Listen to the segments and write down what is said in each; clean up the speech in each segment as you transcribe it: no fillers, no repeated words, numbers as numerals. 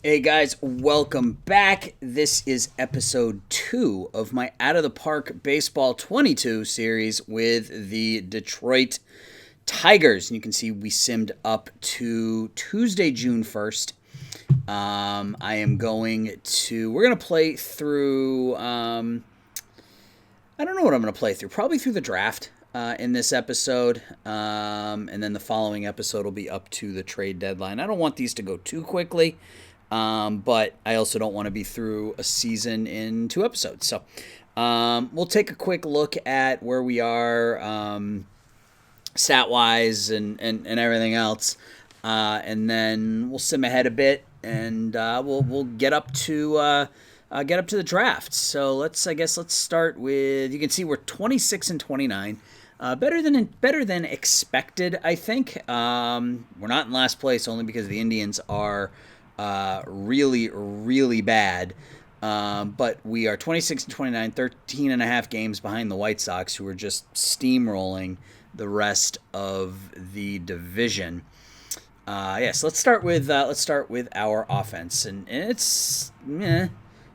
Hey guys, welcome back. This is episode 2 of my Out of the Park Baseball 22 series with the Detroit Tigers. And you can see we simmed up to Tuesday, June 1st. We're going to play through, I don't know what I'm going to play through. Probably through the draft in this episode. And then the following episode will be up to the trade deadline. I don't want these to go too quickly. But I also don't want to be through a season in 2 episodes. So we'll take a quick look at where we are stat-wise and everything else. And then we'll sim ahead a bit, and we'll get up to the draft. So let's start with, you can see we're 26 and 29. Better than expected, I think. We're not in last place only because the Indians are really, really bad. But we are 26 and 29, 13 and a half games behind the White Sox, who are just steamrolling the rest of the division. So let's start with our offense, and it's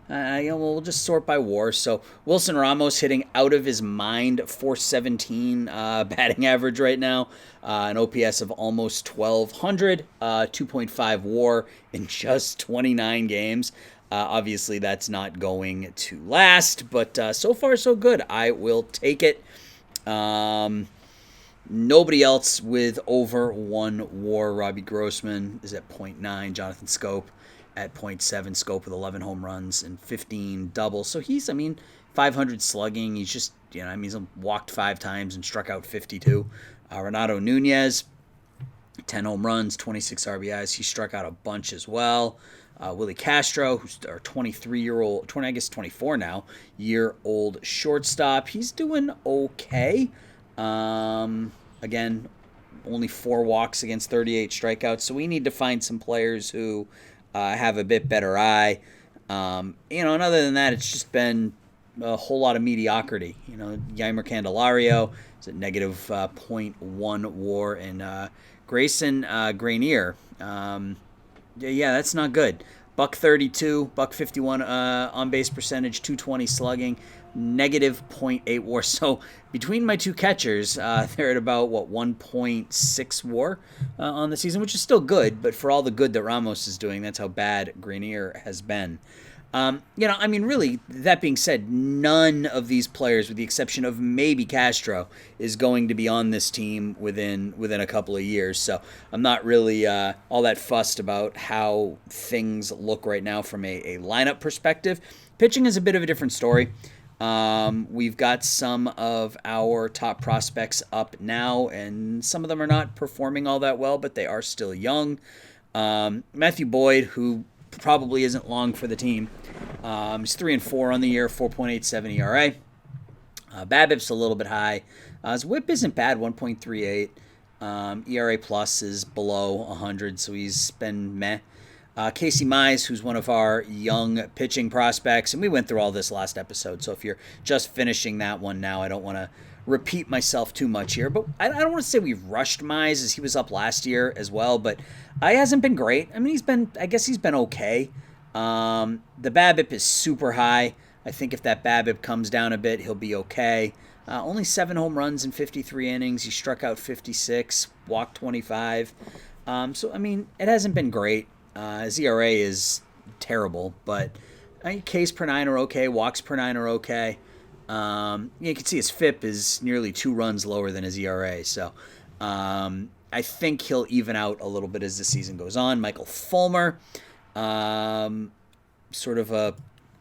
we'll just sort by WAR. So Wilson Ramos hitting out of his mind, 417 batting average right now, an OPS of almost 1200, 2.5 WAR in just 29 games. Obviously, that's not going to last, but so far so good. I will take it. Nobody else with over 1 WAR. Robbie Grossman is at 0.9. Jonathan Schoop at 0.7. Schoop with 11 home runs and 15 doubles. So he's, 500 slugging. He's just, he's walked 5 times and struck out 52. Renato Nunez, 10 home runs, 26 RBIs. He struck out a bunch as well. Willie Castro, who's our 23-year-old, 24 now, year-old shortstop. He's doing okay. Again, only 4 walks against 38 strikeouts. So we need to find some players who have a bit better eye. And other than that, it's just been a whole lot of mediocrity. Yeimer Candelario is at negative 0.1 WAR, and Grayson Grenier. That's not good. Buck 32, buck 51 on base percentage, 220 slugging, negative 0.8 WAR. So between my 2 catchers, they're at about 1.6 WAR on the season, which is still good. But for all the good that Ramos is doing, that's how bad Grenier has been. Really, that being said, none of these players, with the exception of maybe Castro, is going to be on this team within a couple of years. So I'm not really all that fussed about how things look right now from a lineup perspective. Pitching is a bit of a different story. We've got some of our top prospects up now, and some of them are not performing all that well, but they are still young. Matthew Boyd, who probably isn't long for the team. He's 3-4 on the year, 4.87 ERA. BABIP's a little bit high. His WHIP isn't bad, 1.38. ERA plus is below 100, so he's been meh. Casey Mize, who's one of our young pitching prospects, and we went through all this last episode, so if you're just finishing that one now, I don't want to repeat myself too much here, but I don't want to say we've rushed Mize, as he was up last year as well, but he hasn't been great. He's been okay. The BABIP is super high. I think if that BABIP comes down a bit, he'll be okay. Only 7 home runs in 53 innings. He struck out 56, walked 25. It hasn't been great. His ERA is terrible, but Ks per 9 are okay. Walks per 9 are okay. You can see his FIP is nearly 2 runs lower than his ERA. So I think he'll even out a little bit as the season goes on. Michael Fulmer, sort of a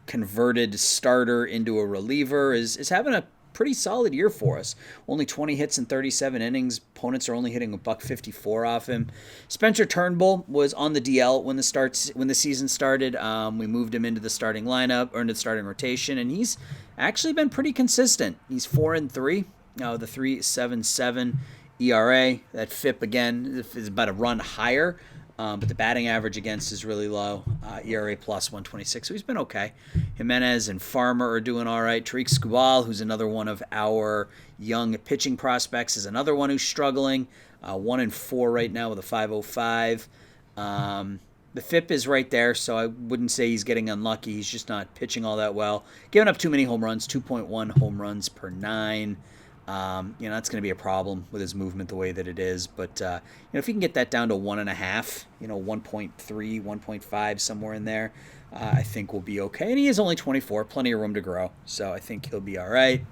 converted starter into a reliever, is having a pretty solid year for us. Only 20 hits in 37 innings. Opponents are only hitting a $154 off him. Spencer Turnbull was on the DL when the season started. We moved him into the starting lineup or into the starting rotation, and he's actually been pretty consistent. He's 4-3. The 3.77 ERA. That FIP again is about a run higher. But the batting average against is really low. ERA plus 126, so he's been okay. Jimenez and Farmer are doing all right. Tariq Skubal, who's another one of our young pitching prospects, is another one who's struggling. 1-4 right now with a 5.05. The FIP is right there, so I wouldn't say he's getting unlucky. He's just not pitching all that well. Giving up too many home runs, 2.1 home runs per nine. That's going to be a problem with his movement the way that it is. But, if he can get that down to 1.5, 1.3, 1.5, somewhere in there, I think we'll be okay. And he is only 24, plenty of room to grow. So I think he'll be all right.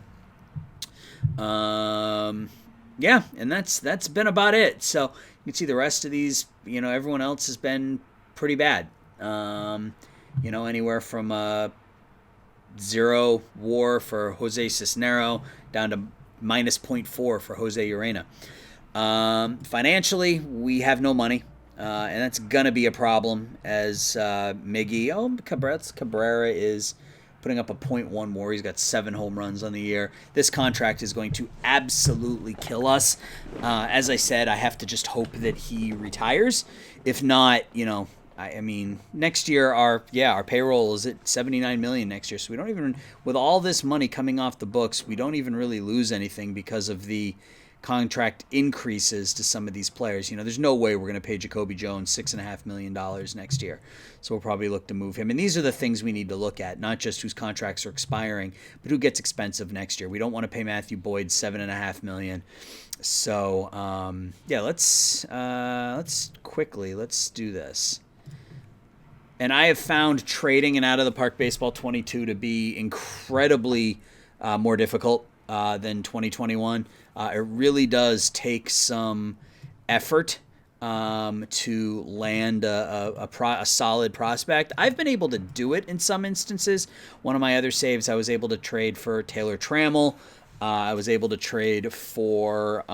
Yeah, and that's been about it. So you can see the rest of these, everyone else has been pretty bad. Anywhere from 0 WAR for Jose Cisnero down to minus 0.4 for Jose Urena. Financially, we have no money, and that's gonna be a problem as Cabrera is putting up a 0.1 WAR. He's got 7 home runs on the year. This contract is going to absolutely kill us. As I said, I have to just hope that he retires. If not, I mean, next year our payroll is at $79 million next year. So we don't even, with all this money coming off the books, we don't even really lose anything because of the contract increases to some of these players. There's no way we're going to pay Jacoby Jones $6.5 million next year. So we'll probably look to move him. And these are the things we need to look at, not just whose contracts are expiring, but who gets expensive next year. We don't want to pay Matthew Boyd $7.5 million. So let's do this. And I have found trading an Out of the Park Baseball 22 to be incredibly more difficult than 2021. It really does take some effort to land a solid prospect. I've been able to do it in some instances. One of my other saves, I was able to trade for Taylor Trammell. I was able to trade for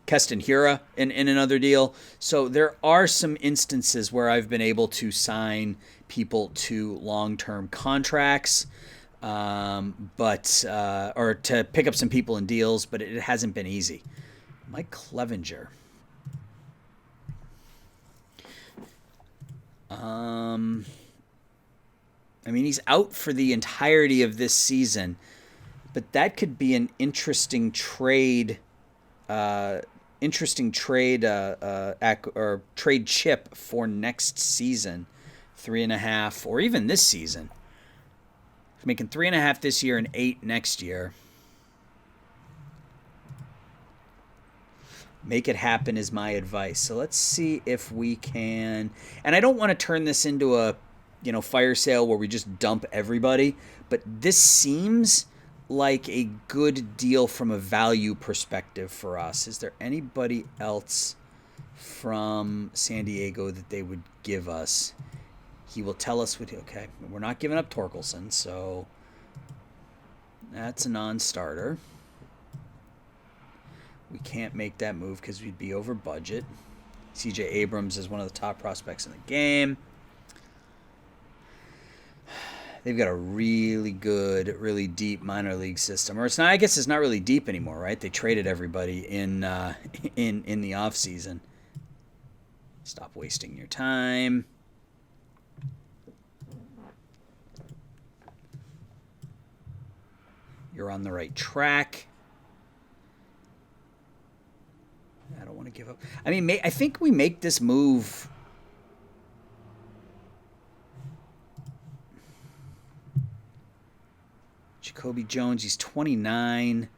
Keston Hiura in another deal. So there are some instances where I've been able to sign people to long-term contracts. Or to pick up some people in deals, but it hasn't been easy. Mike Clevenger. He's out for the entirety of this season, but that could be an interesting trade. Or trade chip for next season, 3.5, or even this season. Making 3.5 this year and 8 next year. Make it happen is my advice. So let's see if we can. And I don't want to turn this into a, fire sale where we just dump everybody. But this seems like a good deal from a value perspective for us. Is there anybody else from San Diego that they would give us? He will tell us what. Okay, we're not giving up Torkelson, so that's a non-starter. We can't make that move because we'd be over budget. C.J. Abrams is one of the top prospects in the game. They've got a really good, really deep minor league system, or it's not. I guess it's not really deep anymore, right? They traded everybody in the off season. Stop wasting your time. You're on the right track. I don't want to give up. I think we make this move. Jacoby Jones, he's 29.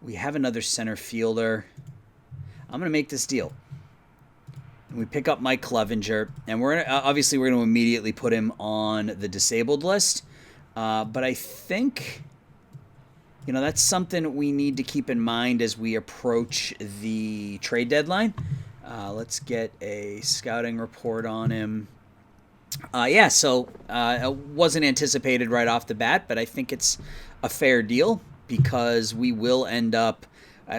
We have another center fielder. I'm going to make this deal. And we pick up Mike Clevenger, and we're going to immediately put him on the disabled list. But I think, that's something we need to keep in mind as we approach the trade deadline. Let's get a scouting report on him. So it wasn't anticipated right off the bat, but I think it's a fair deal because we will end up.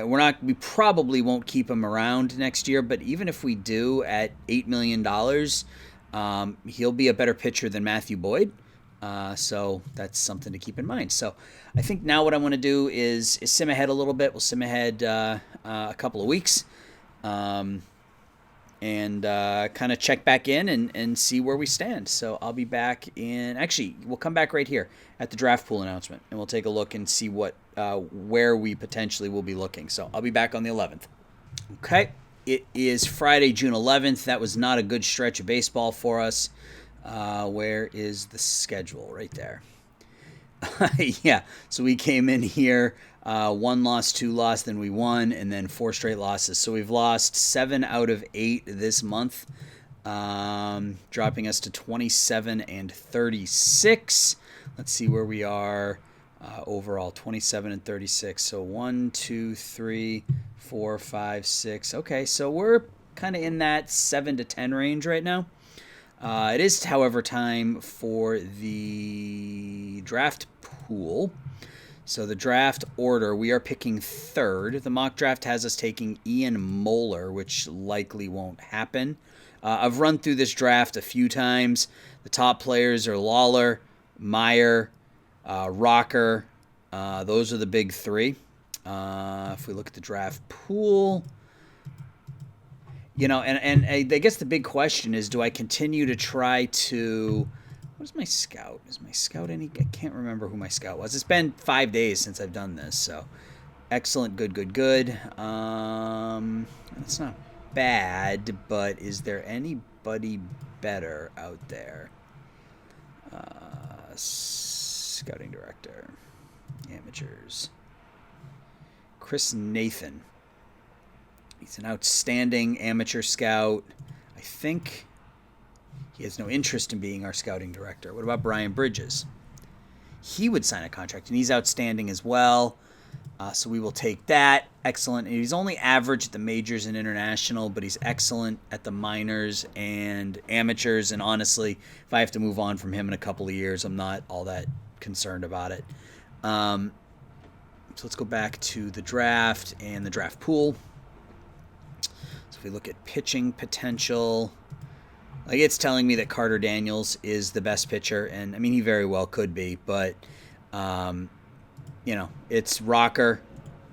We probably won't keep him around next year, but even if we do at $8 million, he'll be a better pitcher than Matthew Boyd. So that's something to keep in mind. So I think now what I want to do is sim ahead a little bit. We'll sim ahead a couple of weeks. And kind of check back in and see where we stand. So I'll be back we'll come back right here at the draft pool announcement, and we'll take a look and see where we potentially will be looking. So I'll be back on the 11th. Okay, It is Friday, June 11th. That was not a good stretch of baseball for us. Where is the schedule? Right there. Yeah, so we came in here, one loss, two loss, then we won, and then four straight losses. So we've lost 7 out of 8 this month, dropping us to 27 and 36. Let's see where we are overall. 27 and 36. So 1, 2, 3, 4, 5, 6. Okay, so we're kind of in that 7 to 10 range right now. It is, however, time for the draft pool. So the draft order, we are picking third. The mock draft has us taking Ian Moeller, which likely won't happen. I've run through this draft a few times. The top players are Lawler, Meyer, Rocker. Those are the big three. If we look at the draft pool, and I guess the big question is, do I continue to try to... What is my scout? Is my scout any... I can't remember who my scout was. It's been 5 days since I've done this, so... Excellent, good. It's not bad, but is there anybody better out there? Scouting director. Amateurs. Chris Nathan. He's an outstanding amateur scout. I think he has no interest in being our scouting director. What about Brian Bridges? He would sign a contract, and he's outstanding as well. So we will take that. Excellent. He's only average at the majors and international, but he's excellent at the minors and amateurs. And honestly, if I have to move on from him in a couple of years, I'm not all that concerned about it. So let's go back to the draft and the draft pool. So if we look at pitching potential, like, it's telling me that Carter Daniels is the best pitcher, and I mean, he very well could be, but it's Rocker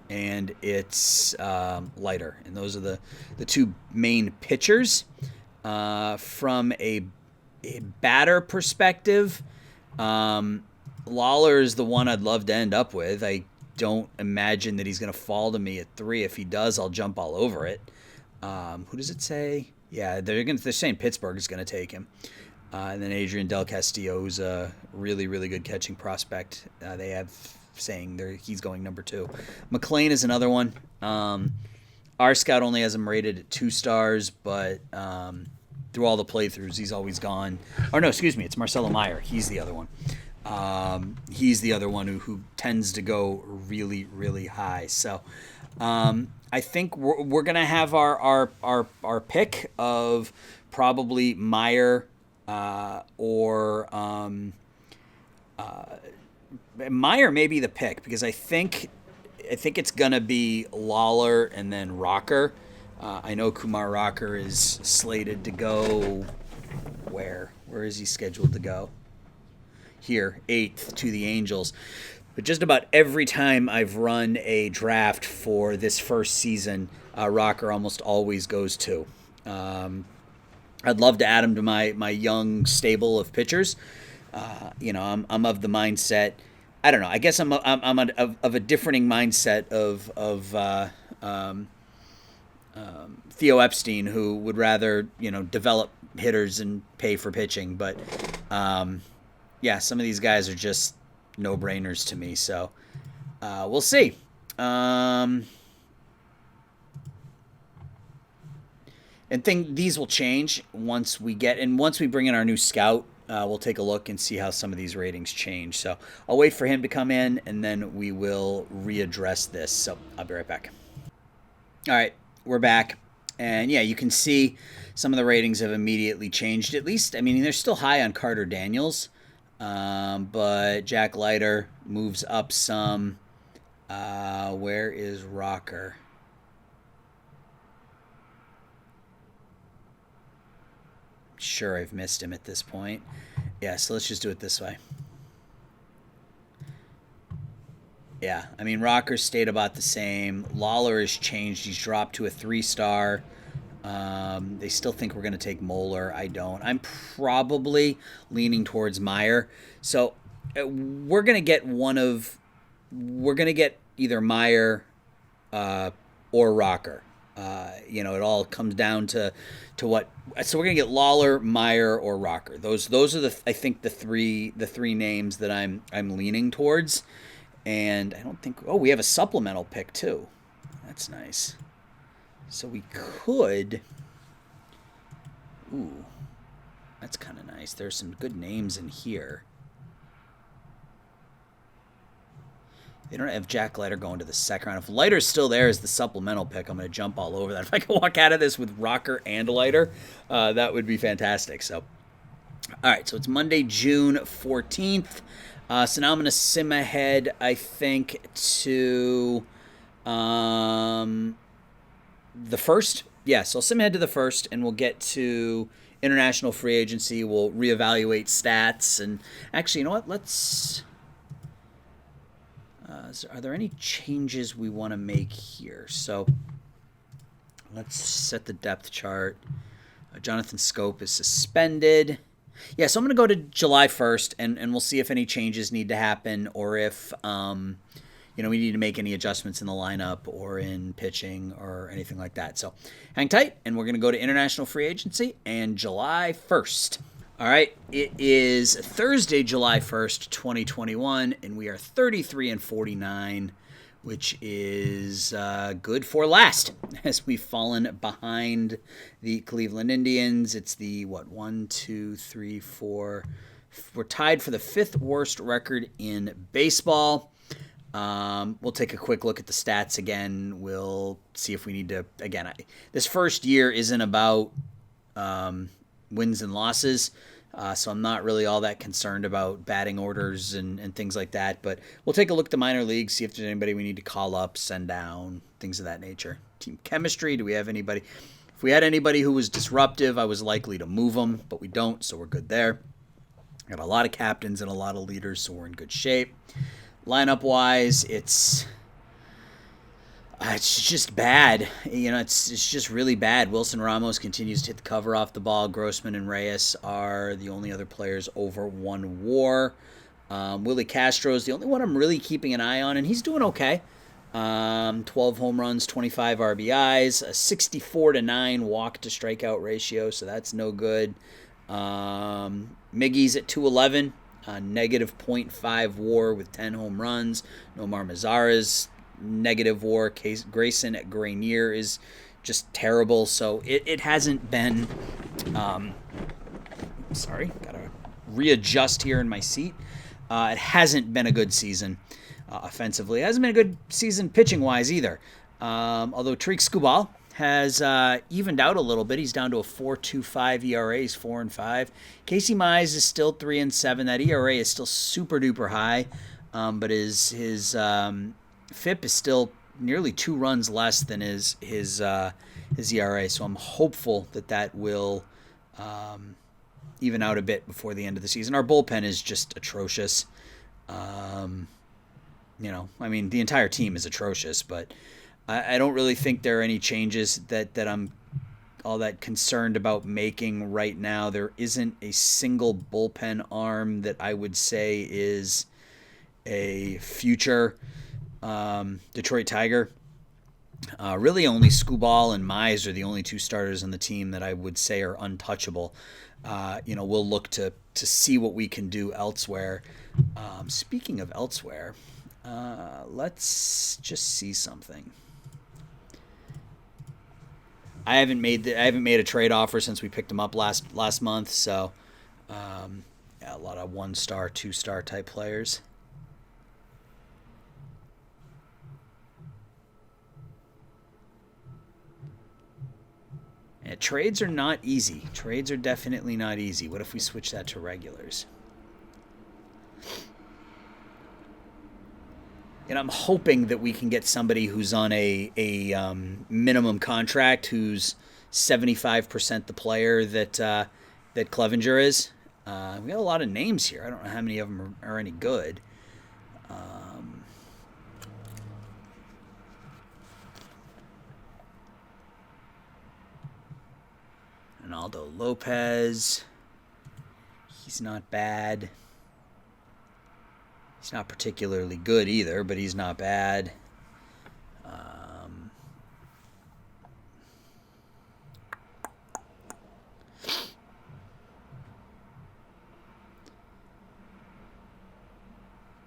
and it's Leiter, and those are the two main pitchers. From a batter perspective, Lawler is the one I'd love to end up with. I don't imagine that he's going to fall to me at 3. If he does, I'll jump all over it. Who does it say? Yeah, they're saying Pittsburgh is going to take him. And then Adrian Del Castillo, who's a really, really good catching prospect. They have saying he's going number 2. McLean is another one. Our scout only has him rated at 2 stars, but through all the playthroughs, he's always gone. Or no, excuse me, it's Marcelo Meyer. He's the other one. He's the other one who tends to go really, really high. So I think we're going to have our pick of probably Meyer or Meyer may be the pick, because I think it's going to be Lawler and then Rocker. I know Kumar Rocker is slated to go where? Where is he scheduled to go? Here, 8th to the Angels. But just about every time I've run a draft for this first season, Rocker almost always goes 2. I'd love to add him to my young stable of pitchers. I'm of the mindset. I don't know. I guess I'm of a differing mindset of Theo Epstein, who would rather develop hitters and pay for pitching. But yeah, some of these guys are just no-brainers to me. So we'll see. And these will change once we bring in our new scout. We'll take a look and see how some of these ratings change. So I'll wait for him to come in, and then we will readdress this. So I'll be right back. All right, we're back. And yeah, you can see some of the ratings have immediately changed. At least, I mean, they're still high on Carter Daniels, but Jack Leiter moves up some. Where is Rocker? Sure, I've missed him at this point. Yeah, so let's just do it this way. Yeah, I mean, Rocker stayed about the same. Lawler has changed. He's dropped to a 3-star. They still think we're going to take Moeller. I don't. I'm probably leaning towards Meyer. So we're going to get either Meyer or Rocker. It all comes down to what. So we're gonna get Lawler, Meyer, or Rocker. Those are I think the three names that I'm leaning towards. And I don't think. Oh, we have a supplemental pick too. That's nice. So we could. Ooh, that's kind of nice. There's some good names in here. They don't have Jack Leiter going to the second round. If Leiter's still there as the supplemental pick, I'm going to jump all over that. If I can walk out of this with Rocker and Leiter, that would be fantastic. So, all right, so it's Monday, June 14th. So now I'm going to sim ahead, I think, to the first. Yeah, so I'll sim ahead to the first, and we'll get to international free agency. We'll reevaluate stats. And actually, you know what? Let's... are there any changes we want to make here? So let's set the depth chart. Jonathan Scope is suspended. Yeah, so I'm going to go to July 1st, and we'll see if any changes need to happen or if we need to make any adjustments in the lineup or in pitching or anything like that. So hang tight, and we're going to go to international free agency and July 1st. All right, it is Thursday, July 1st, 2021, and we are 33-49, which is good for last, as we've fallen behind the Cleveland Indians. It's the, 1, 2, 3, 4. We're tied for the fifth worst record in baseball. We'll take a quick look at the stats again. We'll see if we need to, again, this first year isn't about wins and losses. So I'm not really all that concerned about batting orders and things like that. But we'll take a look at the minor leagues, see if there's anybody we need to call up, send down, things of that nature. Team chemistry, do we have anybody? If we had anybody who was disruptive, I was likely to move them, but we don't, so we're good there. Got a lot of captains and a lot of leaders, so we're in good shape. Lineup-wise, it's just bad. It's just really bad. Wilson Ramos continues to hit the cover off the ball. Grossman and Reyes are the only other players over 1 WAR. Willie Castro is the only one I'm really keeping an eye on, and he's doing okay. 12 home runs, 25 RBIs, a 64-9 walk to strikeout ratio, so that's no good. Miggy's at 211, negative .5 WAR with 10 home runs. Nomar Mazara's negative WAR. Grayson at Grenier is just terrible. So it hasn't been. Sorry, gotta readjust here in my seat. It hasn't been a good season offensively. It hasn't been a good season pitching wise either. Although Tariq Skubal has evened out a little bit. He's down to a 4.25 ERA. He's 4-5. Casey Mize is still 3-7. That ERA is still super duper high, but his FIP is still nearly 2 runs less than his ERA. So I'm hopeful that will even out a bit before the end of the season. Our bullpen is just atrocious. The entire team is atrocious, but I don't really think there are any changes that I'm all that concerned about making right now. There isn't a single bullpen arm that I would say is a future Detroit Tiger. Really only Skubal and Mize are the only 2 starters on the team that I would say are untouchable. We'll look to see what we can do elsewhere. Speaking of elsewhere, let's just see something. I haven't made a trade offer since we picked him up last month, so a lot of 1-star, 2-star type players. Yeah, trades are not easy. Trades are definitely not easy. What if we switch that to regulars? And I'm hoping that we can get somebody who's on a minimum contract, who's 75% the player that Clevenger is. We got a lot of names here. I don't know how many of them are any good. Ronaldo Lopez. He's not bad. He's not particularly good either, but he's not bad.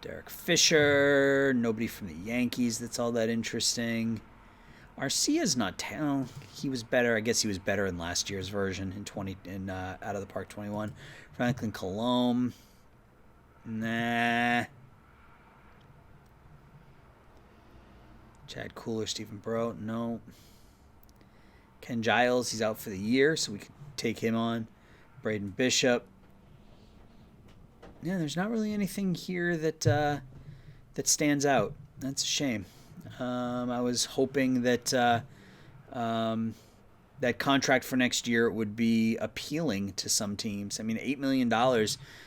Derek Fisher. Nobody from the Yankees that's all that interesting. Arcia's not he was better. I guess he was better in last year's version in Out of the Park 21. Franklin Colomb. Nah. Chad Cooler, Stephen Bro. No. Ken Giles, he's out for the year, so we could take him on. Braden Bishop. Yeah, there's not really anything here that stands out. That's a shame. I was hoping that that contract for next year would be appealing to some teams. I mean, $8 million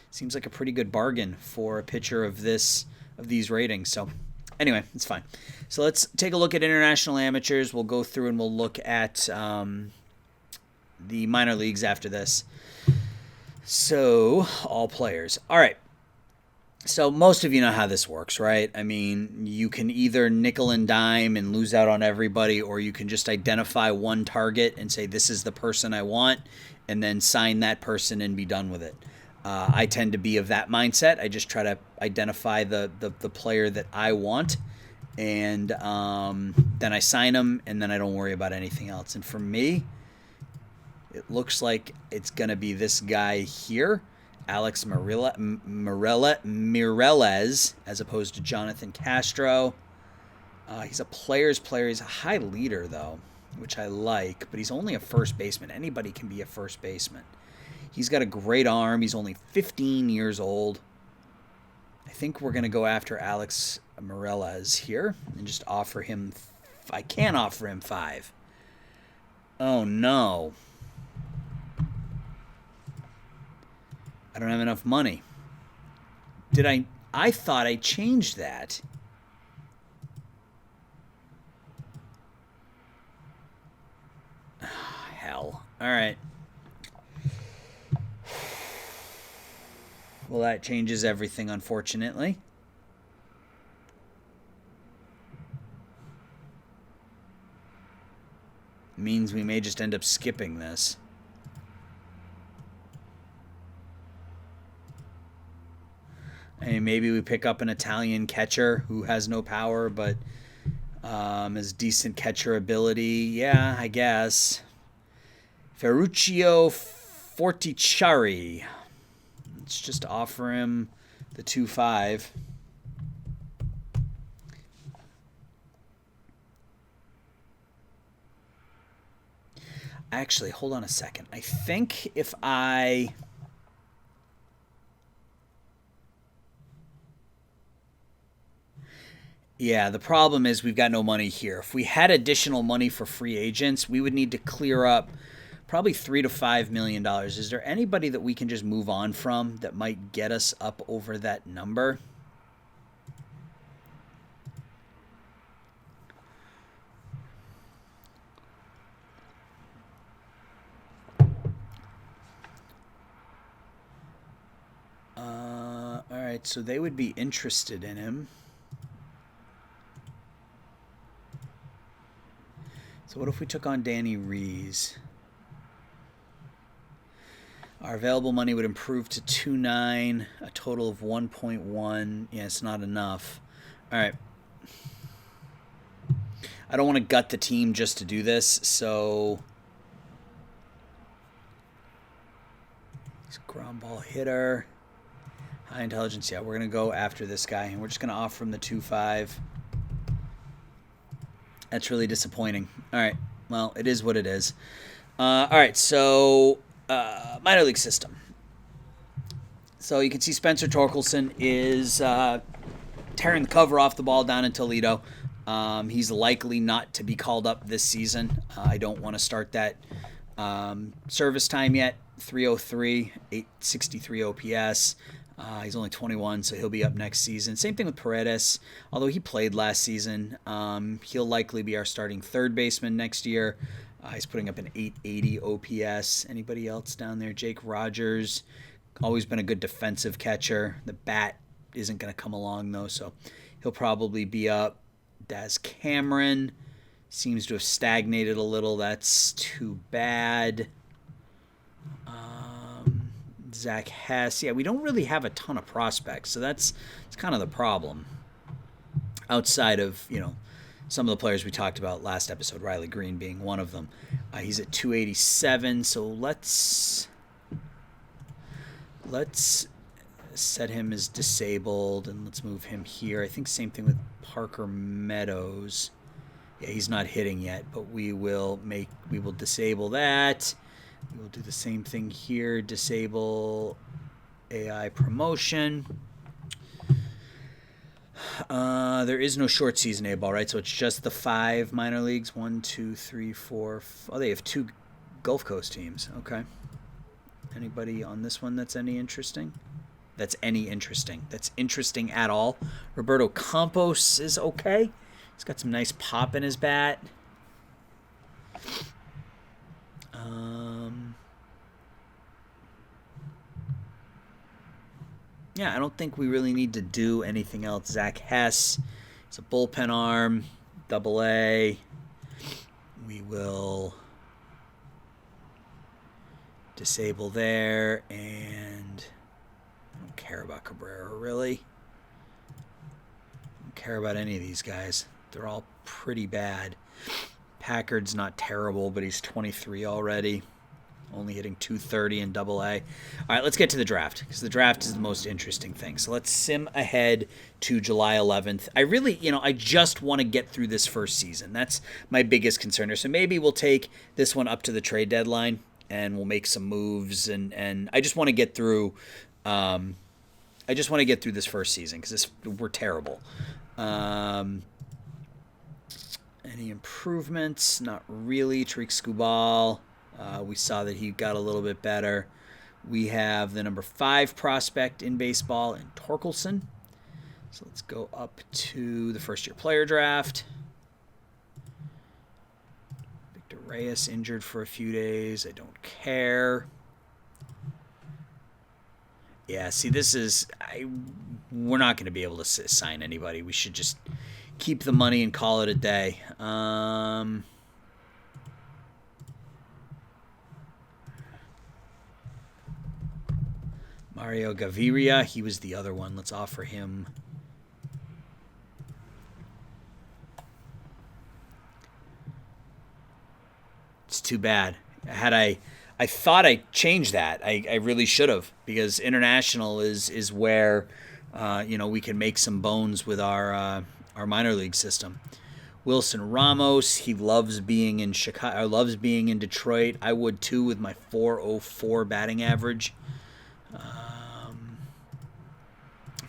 seems like a pretty good bargain for a pitcher of these ratings. So anyway, it's fine. So let's take a look at international amateurs. We'll go through and we'll look at the minor leagues after this. So all players. All right. So most of you know how this works, right? I mean, you can either nickel and dime and lose out on everybody, or you can just identify one target and say, this is the person I want, and then sign that person and be done with it. I tend to be of that mindset. I just try to identify the player that I want, and then I sign them, and then I don't worry about anything else. And for me, it looks like it's going to be this guy here. Alex Mireles, as opposed to Jonathan Castro. He's a player's player. He's a high leader, though, which I like, but he's only a first baseman. Anybody can be a first baseman. He's got a great arm. He's only 15 years old. I think we're going to go after Alex Mireles here and just offer him... I can't offer him 5. Oh, no. I don't have enough money. I thought I changed that. Hell. All right. Well, that changes everything, unfortunately. Means we may just end up skipping this. I mean, maybe we pick up an Italian catcher who has no power, but has decent catcher ability. Yeah, I guess. Ferruccio Forticiari. Let's just offer him the 2-5. Actually, hold on a second. I think if I... Yeah, the problem is we've got no money here. If we had additional money for free agents, we would need to clear up probably $3 to $5 million. Is there anybody that we can just move on from that might get us up over that number? All right, so they would be interested in him. So what if we took on Danny Rees? Our available money would improve to 2.9, a total of 1.1. Yeah, it's not enough. All right. I don't want to gut the team just to do this, so he's a ground ball hitter. High intelligence. Yeah, we're going to go after this guy, and we're just going to offer him the 2.5. That's really disappointing. All right. Well, it is what it is. All right. So, minor league system. So you can see Spencer Torkelson is tearing the cover off the ball down in Toledo. He's likely not to be called up this season. I don't want to start that service time yet. 303, 863 OPS. He's only 21, so he'll be up next season. Same thing with Paredes. Although he played last season, he'll likely be our starting third baseman next year. He's putting up an 880 OPS. Anybody else down there? Jake Rogers, always been a good defensive catcher. The bat isn't going to come along, though, so he'll probably be up. Daz Cameron seems to have stagnated a little. That's too bad. Zach Hess. Yeah, we don't really have a ton of prospects, so it's kind of the problem. Outside of, some of the players we talked about last episode, Riley Green being one of them. He's at 287, so let's set him as disabled, and let's move him here. I think same thing with Parker Meadows. Yeah, he's not hitting yet, but we will disable that. We will do the same thing here. Disable AI promotion. There is no short season A ball, right? So it's just the 5 minor leagues. 1, 2, 3, 4. Oh, they have 2 Gulf Coast teams. Okay. Anybody on this one that's interesting? That's interesting at all. Roberto Campos is okay. He's got some nice pop in his bat. Yeah, I don't think we really need to do anything else. Zach Hess, it's a bullpen arm, AA. We will disable there, and I don't care about Cabrera, really. I don't care about any of these guys. They're all pretty bad. Packard's not terrible, but he's 23 already. Only hitting 230 in AA. All right, let's get to the draft, because the draft is the most interesting thing. So let's sim ahead to July 11th. I really, I just want to get through this first season. That's my biggest concern. So maybe we'll take this one up to the trade deadline, and we'll make some moves. And I just want to get through. I just want to get through this first season, because we're terrible. Any improvements? Not really. Tariq Skubal. We saw that he got a little bit better. We have the number 5 prospect in baseball in Torkelson. So let's go up to the first-year player draft. Victor Reyes injured for a few days. I don't care. Yeah, see, we're not going to be able to sign anybody. We should just keep the money and call it a day. Mario Gaviria, he was the other one. Let's offer him. It's too bad. I thought I changed that. I really should have, because international is where we can make some bones with our minor league system. Wilson Ramos, he loves being in Chicago. Loves being in Detroit. I would too, with my .404 batting average.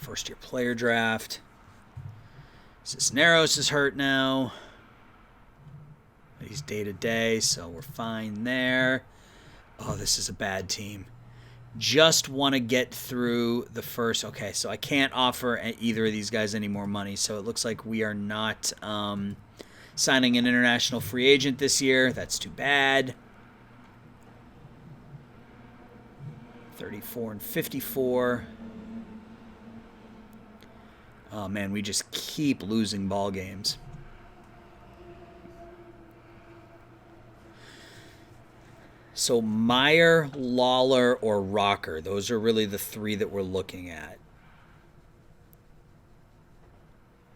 First-year player draft. Cisneros is hurt now. He's day-to-day, so we're fine there. Oh, this is a bad team. Just want to get through the first. Okay, so I can't offer either of these guys any more money, so it looks like we are not signing an international free agent this year. That's too bad. 34 and 54. Oh, man, we just keep losing ball games. So Meyer, Lawler, or Rocker, those are really the 3 that we're looking at.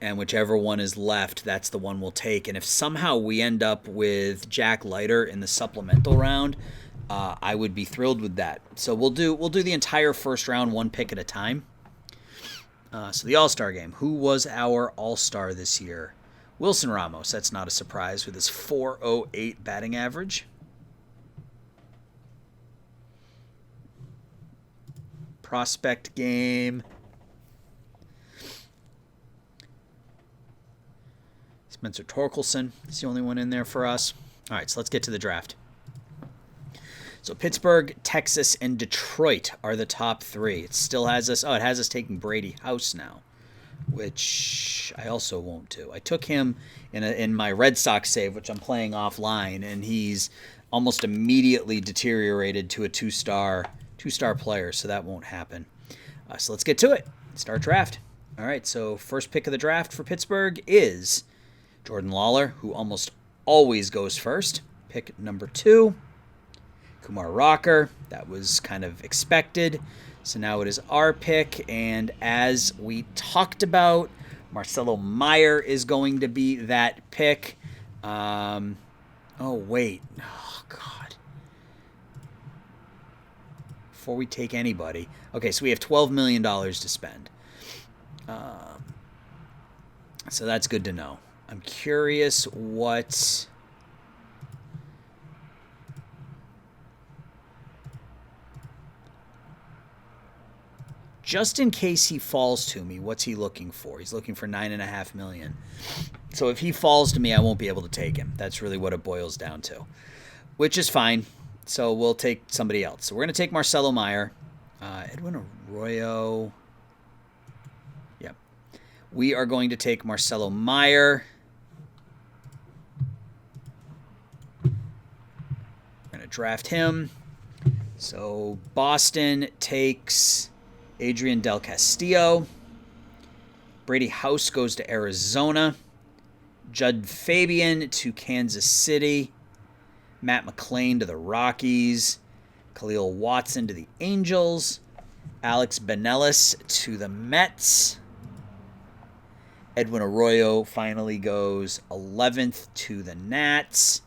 And whichever one is left, that's the one we'll take. And if somehow we end up with Jack Leiter in the supplemental round, I would be thrilled with that. So we'll do the entire first round, 1 pick at a time. So the All-Star game. Who was our All-Star this year? Wilson Ramos. That's not a surprise with his .408 batting average. Prospect game. Spencer Torkelson is the only one in there for us. All right, so let's get to the draft. So Pittsburgh, Texas, and Detroit are the top 3. It still has us. Oh, it has us taking Brady House now, which I also won't do. I took him in my Red Sox save, which I'm playing offline, and he's almost immediately deteriorated to a 2-star player, so that won't happen. So let's get to it. Start draft. All right, so first pick of the draft for Pittsburgh is Jordan Lawler, who almost always goes first. Pick number 2. Kumar Rocker. That was kind of expected. So now it is our pick. And as we talked about, Marcelo Meyer is going to be that pick. Oh, wait. Oh, God. Before we take anybody. Okay, so we have $12 million to spend. So that's good to know. I'm curious what... Just in case he falls to me, what's he looking for? He's looking for $9.5 million. So if he falls to me, I won't be able to take him. That's really what it boils down to, which is fine. So we'll take somebody else. So we're going to take Marcelo Meyer. Edwin Arroyo. Yep. We are going to take Marcelo Meyer. We're going to draft him. So Boston takes Adrian Del Castillo. Brady House goes to Arizona. Judd Fabian to Kansas City. Matt McClain to the Rockies. Khalil Watson to the Angels. Alex Benelis to the Mets. Edwin Arroyo finally goes 11th to the Nats.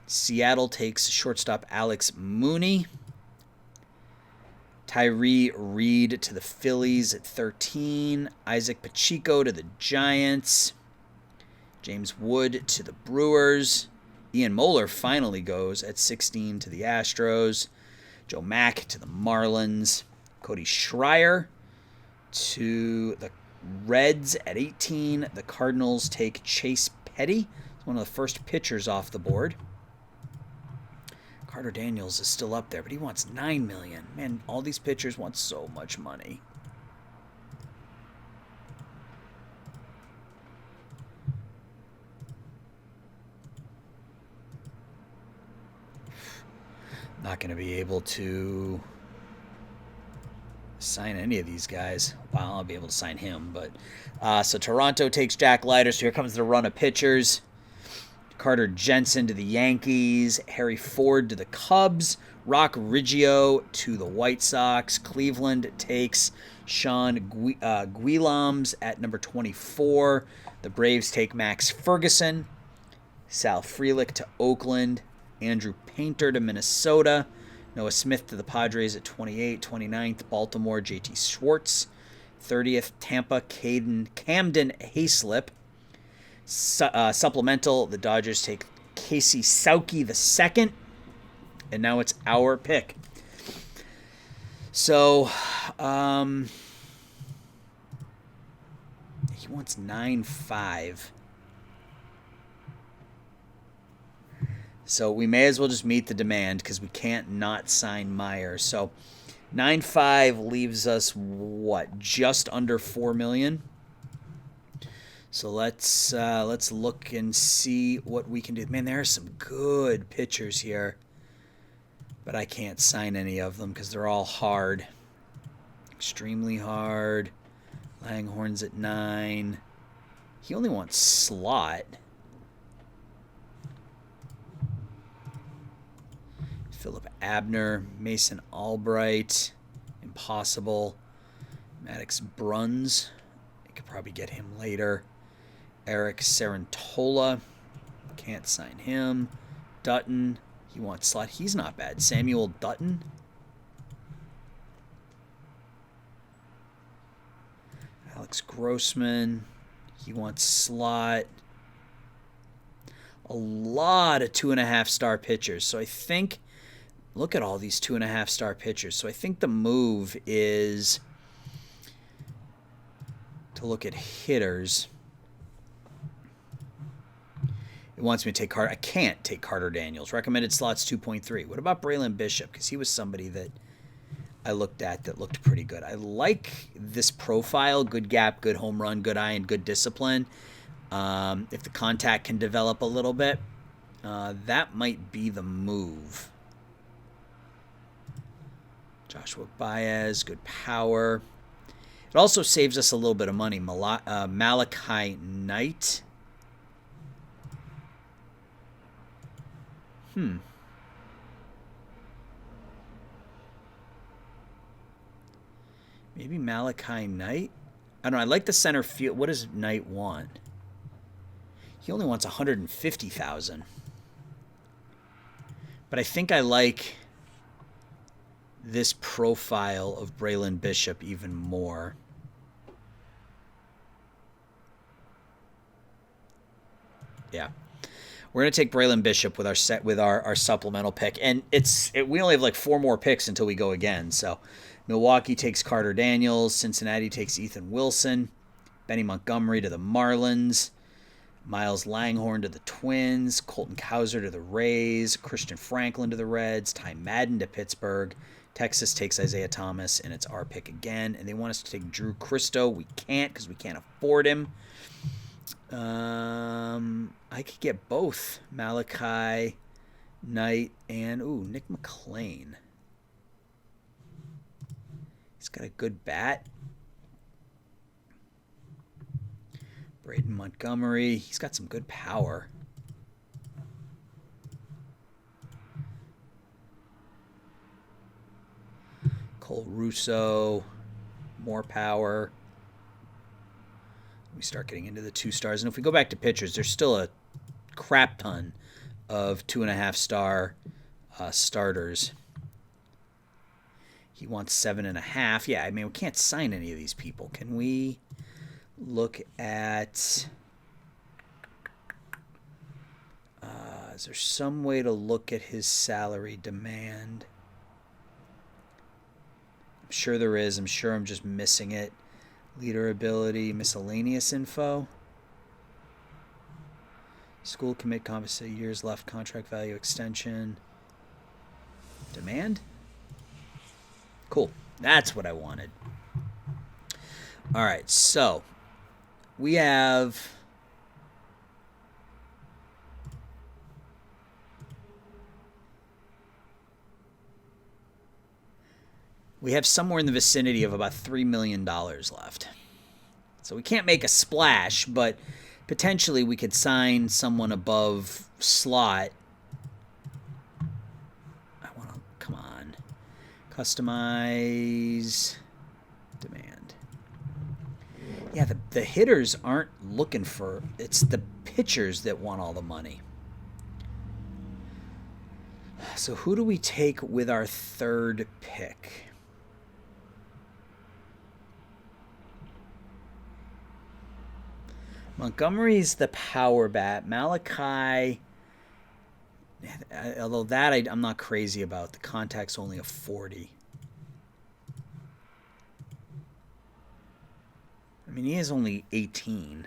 Seattle takes shortstop Alex Mooney. Tyree Reed to the Phillies at 13. Isaac Pacheco to the Giants. James Wood to the Brewers. Ian Moeller finally goes at 16 to the Astros. Joe Mack to the Marlins. Cody Schreier to the Reds at 18. The Cardinals take Chase Petty. He's one of the first pitchers off the board. Carter Daniels is still up there, but he wants $9 million. Man, all these pitchers want so much money. Not going to be able to sign any of these guys. Well, I'll be able to sign him, but so Toronto takes Jack Leiter. So here comes the run of pitchers. Carter Jensen to the Yankees. Harry Ford to the Cubs. Rock Riggio to the White Sox. Cleveland takes Sean Guillaumes at number 24. The Braves take Max Ferguson. Sal Frelick to Oakland. Andrew Painter to Minnesota. Noah Smith to the Padres at 28. 29th, Baltimore, JT Schwartz. 30th, Tampa, Camden Hayslip. Supplemental, the Dodgers take Casey Sauke II. And now it's our pick. So, he wants 9.5. So we may as well just meet the demand because we can't not sign Meyer. So 9.5 leaves us, what, just under $4 million? So let's look and see what we can do. Man, there are some good pitchers here, but I can't sign any of them because they're all hard. Extremely hard. Langhorns at 9. He only wants slot. Philip Abner, Mason Albright, impossible. Maddox Bruns, I could probably get him later. Eric Sarantola, can't sign him. Dutton, he wants slot. He's not bad. Samuel Dutton. Alex Grossman, he wants slot. A lot of 2.5-star pitchers. So I think, look at all these 2.5-star pitchers. So I think the move is to look at hitters. It wants me to take Carter. I can't take Carter Daniels. Recommended slots 2.3. What about Braylon Bishop? Because he was somebody that I looked at that looked pretty good. I like this profile. Good gap, good home run, good eye, and good discipline. If the contact can develop a little bit, that might be the move. Joshua Baez, good power. It also saves us a little bit of money. Malachi Knight. Maybe Malachi Knight? I don't know. I like the center field. What does Knight want? He only wants 150,000. But I think I like this profile of Braylon Bishop even more. Yeah. We're going to take Braylon Bishop with our supplemental pick. And we only have like 4 more picks until we go again. So Milwaukee takes Carter Daniels. Cincinnati takes Ethan Wilson. Benny Montgomery to the Marlins. Miles Langhorne to the Twins. Colton Cowser to the Rays. Christian Franklin to the Reds. Ty Madden to Pittsburgh. Texas takes Isaiah Thomas, and it's our pick again. And they want us to take Drew Christo. We can't because we can't afford him. I could get both Malachi Knight and Nick McLean. He's got a good bat. Braden Montgomery. He's got some good power. Cole Russo. More power. We start getting into the 2 stars. And if we go back to pitchers, there's still a crap ton of 2.5-star starters. He wants 7.5. Yeah, I mean, we can't sign any of these people. Can we look at... is there some way to look at his salary demand? I'm sure there is. I'm sure I'm just missing it. Leader ability, miscellaneous info. School commit compensate, years left, contract value extension. Demand? Cool. That's what I wanted. All right, so we have somewhere in the vicinity of about $3 million left. So we can't make a splash, but potentially we could sign someone above slot. Come on. Customize demand. Yeah, the hitters aren't looking for, it's the pitchers that want all the money. So who do we take with our 3rd pick? Montgomery's the power bat. Malachi, although that I'm not crazy about. The contact's only a 40. I mean, he is only 18.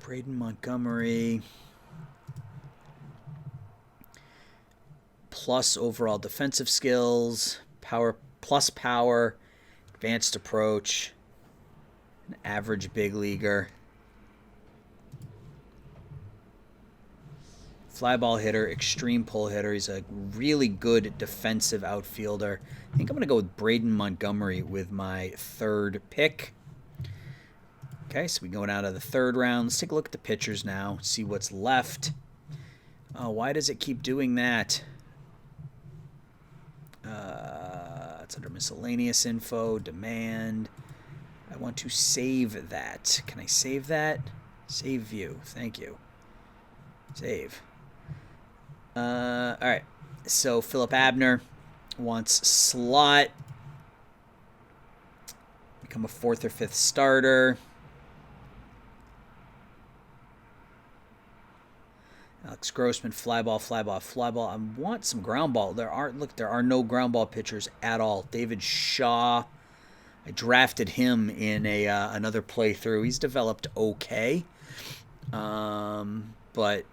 Braden Montgomery. Plus overall defensive skills. Plus power, advanced approach, an average big leaguer, fly ball hitter, extreme pull hitter. He's a really good defensive outfielder. I think I'm going to go with Braden Montgomery with my 3rd pick. Okay, so we go down to the 3rd round. Let's take a look at the pitchers now, see what's left. Oh, why does it keep doing that? It's under miscellaneous info, demand. I want to save that. Can I save that? Save view. Thank you. Save. All right. So Philip Abner wants slot. Become a 4th or 5th starter. Alex Grossman, fly ball. I want some ground ball. There are no ground ball pitchers at all. David Shaw, I drafted him in another playthrough. He's developed okay, but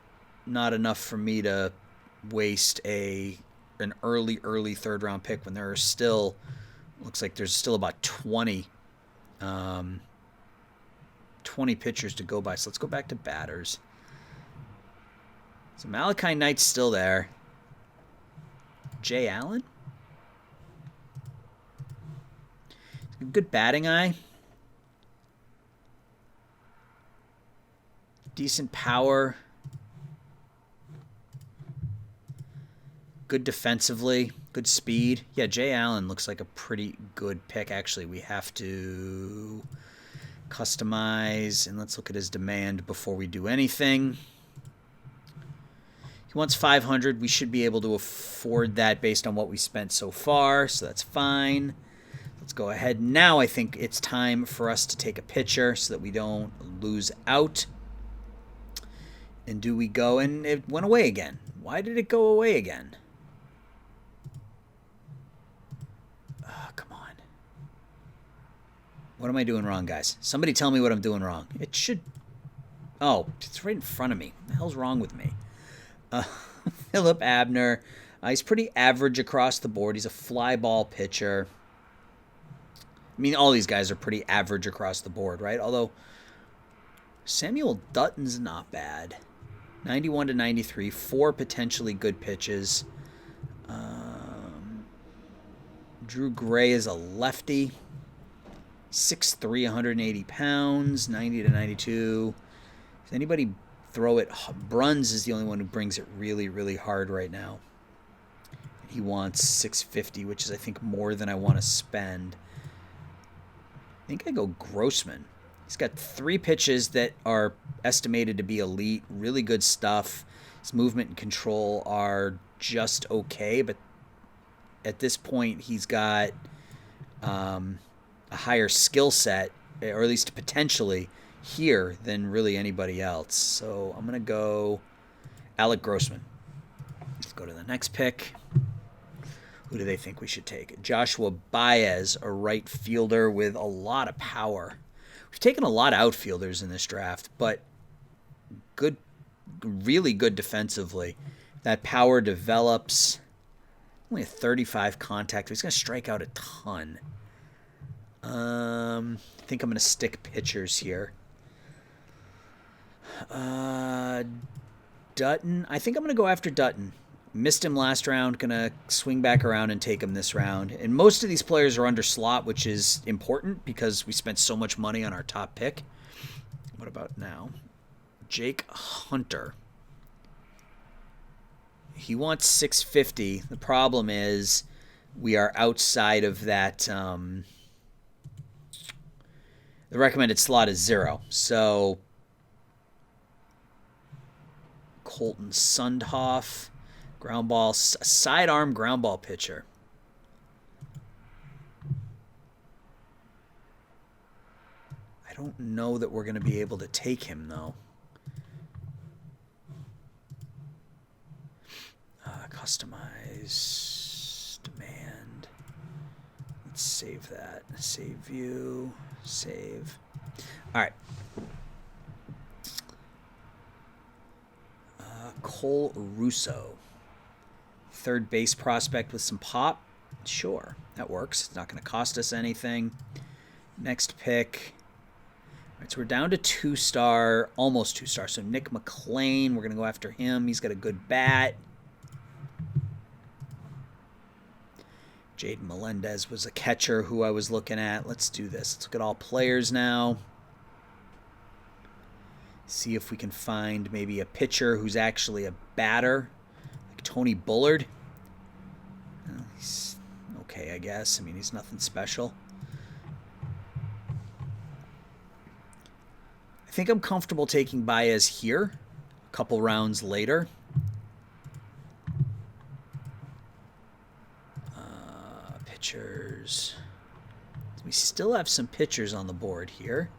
not enough for me to waste an early 3rd round pick when there are still, looks like there's still about 20 pitchers to go by. So let's go back to batters. So Malachi Knight's still there. Jay Allen? Good batting eye. Decent power. good defensively, good speed. Yeah, Jay Allen looks like a pretty good pick. Actually, we have to customize, and let's look at his demand before we do anything. He wants 500. We should be able to afford that based on what we spent so far, so that's fine. Let's go ahead. Now I think it's time for us to take a picture so that we don't lose out. And do we go? And it went away again. Why did it go away again? Oh, come on. What am I doing wrong, guys? Somebody tell me what I'm doing wrong. It should... Oh, it's right in front of me. What the hell's wrong with me? Philip Abner. He's pretty average across the board. He's a fly ball pitcher. I mean, all these guys are pretty average across the board, right? Although Samuel Dutton's not bad. 91 to 93, 4 potentially good pitches. Drew Gray is a lefty. 6'3", 180 pounds, 90 to 92. Does anybody throw it? Bruns is the only one who brings it really, really hard right now. He wants 650, which is, I think, more than I want to spend. I think I go Grossman. He's got 3 pitches that are estimated to be elite, really good stuff. His movement and control are just okay, but at this point he's got a higher skill set, or at least potentially, here than really anybody else. So I'm going to go Alec Grossman. Let's go to the next pick. Who do they think we should take? Joshua Baez, a right fielder with a lot of power. We've taken a lot of outfielders in this draft, but good, really good defensively. That power develops. Only a 35 contact. He's going to strike out a ton. I think I'm going to stick pitchers here. Dutton. I think I'm going to go after Dutton. Missed him last round. Going to swing back around and take him this round. And most of these players are under slot, which is important because we spent so much money on our top pick. What about now? Jake Hunter. He wants 650. The problem is we are outside of that. The recommended slot is 0. So Colton Sundhoff. Ground ball, sidearm ground ball pitcher. I don't know that we're going to be able to take him, though. Customize, demand. Let's save that. Save view, save. All right. Cole Russo. Third base prospect with some pop. Sure, that works. It's not going to cost us anything. Next pick. All right, so we're down to 2-star, almost 2-star. So Nick McLean, we're going to go after him. He's got a good bat. Jaden Melendez was a catcher who I was looking at. Let's do this. Let's look at all players now. See if we can find maybe a pitcher who's actually a batter. Like Tony Bullard. Well, he's okay, I guess. I mean, he's nothing special. I think I'm comfortable taking Baez here a couple rounds later. Pitchers. We still have some pitchers on the board here.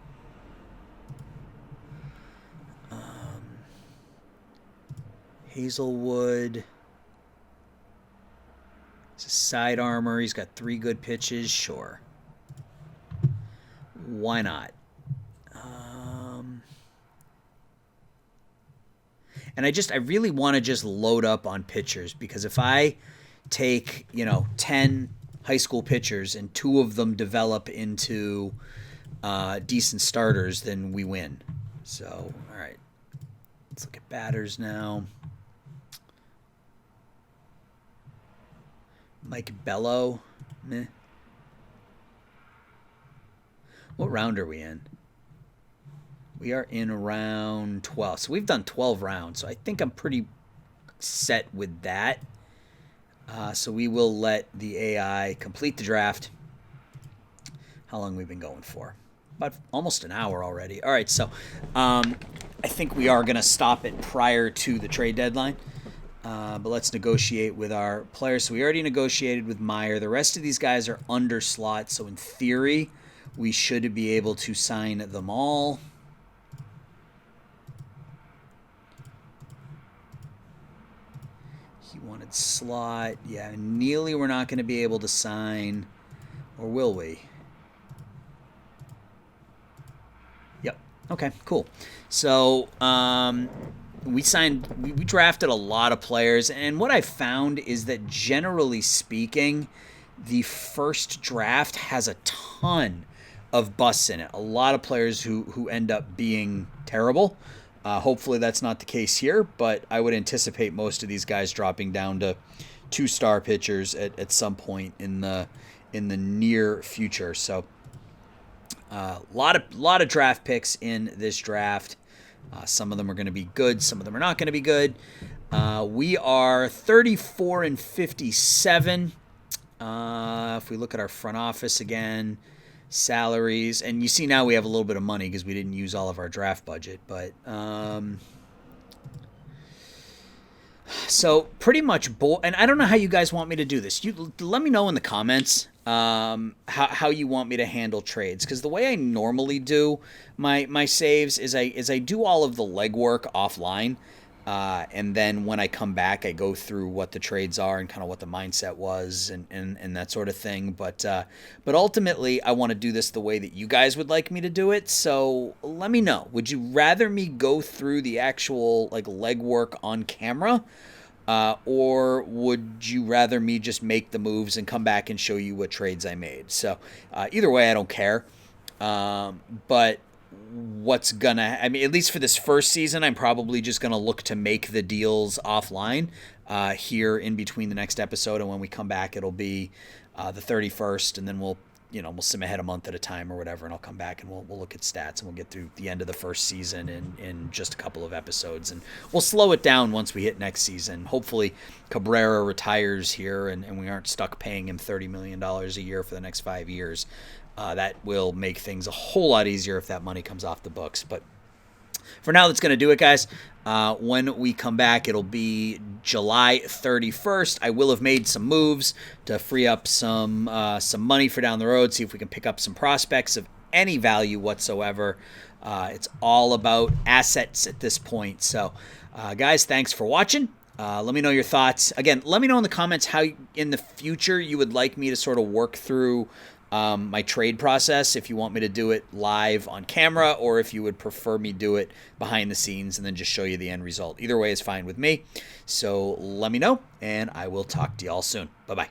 Hazelwood. He's a side armor. He's got 3 good pitches. Sure. Why not? And I really want to just load up on pitchers, because if I take, 10 high school pitchers and 2 of them develop into decent starters, then we win. So, all right. Let's look at batters now. Mike Bello. Meh. What round are we in? We are in round 12. So we've done 12 rounds. So I think I'm pretty set with that. So we will let the AI complete the draft. How long have we been going for? About almost an hour already. All right, so I think we are going to stop it prior to the trade deadline. But let's negotiate with our players. So we already negotiated with Meyer. The rest of these guys are under slot, so in theory, we should be able to sign them all. He wanted slot. Yeah, Neely we're not going to be able to sign. Or will we? Yep. Okay, cool. So we drafted a lot of players, and what I found is that generally speaking, the first draft has a ton of busts in it. A lot of players who end up being terrible. Hopefully that's not the case here, but I would anticipate most of these guys dropping down to 2-star pitchers at some point in the near future. So a lot of draft picks in this draft. Some of them are going to be good. Some of them are not going to be good. We are 34 and 57. If we look at our front office again, salaries, and you see now we have a little bit of money because we didn't use all of our draft budget. But so pretty much, and I don't know how you guys want me to do this. You let me know in the comments how you want me to handle trades, because the way I normally do my saves is I do all of the legwork offline, and then when I come back I go through what the trades are and kind of what the mindset was and that sort of thing. But ultimately I want to do this the way that you guys would like me to do it. So let me know. Would you rather me go through the actual like legwork on camera? Or would you rather me just make the moves and come back and show you what trades I made? So either way, I don't care. But I mean, at least for this first season, I'm probably just going to look to make the deals offline here in between the next episode. And when we come back, it'll be the 31st, and then we'll sim ahead a month at a time or whatever, and I'll come back and we'll look at stats, and we'll get through the end of the first season in just a couple of episodes, and we'll slow it down once we hit next season. Hopefully Cabrera retires here and we aren't stuck paying him $30 million a year for the next 5 years. That will make things a whole lot easier if that money comes off the books. But for now, that's going to do it, guys. When we come back, it'll be July 31st. I will have made some moves to free up some money for down the road, see if we can pick up some prospects of any value whatsoever. It's all about assets at this point. So, guys, thanks for watching. Let me know your thoughts. Again, let me know in the comments how in the future you would like me to sort of work through my trade process, if you want me to do it live on camera or if you would prefer me do it behind the scenes and then just show you the end result. Either way is fine with me. So let me know, and I will talk to y'all soon. Bye-bye.